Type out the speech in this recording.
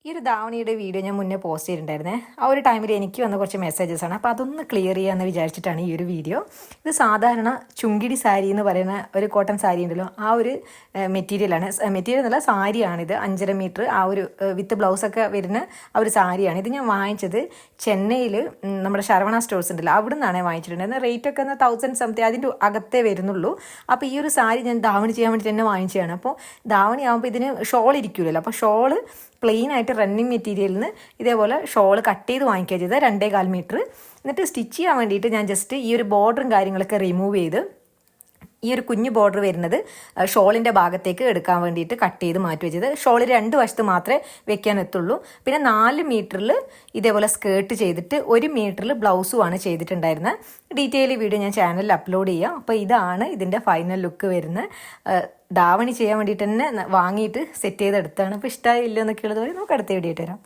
ഈ ഒരു ധാവണിയുടെ വീഡിയോ ഞാൻ മുന്നേ പോസ്റ്റ് ചെയ്തിട്ടുണ്ടായിരുന്നേ. ആ ഒരു ടൈമിൽ എനിക്ക് വന്ന കുറച്ച് മെസ്സേജസ് ആണ്. അപ്പോൾ അതൊന്ന് ക്ലിയർ ചെയ്യാമെന്ന് വിചാരിച്ചിട്ടാണ് ഈ ഒരു വീഡിയോ. ഇത് സാധാരണ ചുങ്കിടി സാരി എന്ന് പറയുന്ന ഒരു കോട്ടൺ സാരി ഉണ്ടല്ലോ, ആ ഒരു മെറ്റീരിയലാണ്. മെറ്റീരിയൽ എന്നല്ല, സാരിയാണിത്. 5.5 മീറ്റർ ആ ഒരു വിത്ത് ബ്ലൗസൊക്കെ വരുന്ന ആ ഒരു സാരിയാണ്. ഇത് ഞാൻ വാങ്ങിച്ചത് ചെന്നൈയിൽ നമ്മുടെ ശരവണ സ്റ്റോഴ്സ് ഉണ്ടല്ലോ, അവിടെ നിന്നാണ് വാങ്ങിച്ചിട്ടുണ്ടായിരുന്നത്. റേറ്റൊക്കെ 1000 സംതിങ് അതിൻ്റെ അകത്തേ വരുന്നുള്ളൂ. അപ്പോൾ ഈ ഒരു സാരി ഞാൻ ധാവണി ചെയ്യാൻ വേണ്ടിയിട്ട് തന്നെ വാങ്ങിച്ചതാണ്. അപ്പോൾ ധാവണി ആകുമ്പോൾ ഇതിന് ഷോൾ ഇരിക്കില്ലല്ലോ, അപ്പോൾ ഷോള് പ്ലെയിൻ ആയിട്ട് റണ്ണിങ് മെറ്റീരിയലിൽ നിന്ന് ഇതേപോലെ ഷോൾ കട്ട് ചെയ്ത് വാങ്ങിക്കുക ചെയ്തത് 2.25 മീറ്റർ. എന്നിട്ട് സ്റ്റിച്ച് ചെയ്യാൻ വേണ്ടിയിട്ട് ഞാൻ ജസ്റ്റ് ഈ ഒരു ബോർഡറും കാര്യങ്ങളൊക്കെ റിമൂവ് ചെയ്ത് ഈ ഒരു കുഞ്ഞു ബോർഡർ വരുന്നത് ഷോളിൻ്റെ ഭാഗത്തേക്ക് എടുക്കാൻ വേണ്ടിയിട്ട് കട്ട് ചെയ്ത് മാറ്റി വെച്ചത്. ഷോൾ 2 വശത്ത് മാത്രമേ വെക്കാൻ എത്തുള്ളൂ. പിന്നെ 4 മീറ്ററിൽ ഇതേപോലെ സ്കേർട്ട് ചെയ്തിട്ട് 1 മീറ്ററിൽ ബ്ലൗസുമാണ് ചെയ്തിട്ടുണ്ടായിരുന്നത്. ഡീറ്റെയിൽ വീഡിയോ ഞാൻ ചാനലിൽ അപ്ലോഡ് ചെയ്യാം. അപ്പോൾ ഇതാണ് ഇതിൻ്റെ ഫൈനൽ ലുക്ക് വരുന്നത്. ധാവണി ചെയ്യാൻ വേണ്ടിയിട്ട് തന്നെ വാങ്ങിയിട്ട് സെറ്റ് ചെയ്തെടുത്താണ്. അപ്പോൾ ഇഷ്ടമായില്ലോ എന്നൊക്കെ ഉള്ളത് നമുക്ക് അടുത്ത വീഡിയോ ആയിട്ട് വരാം.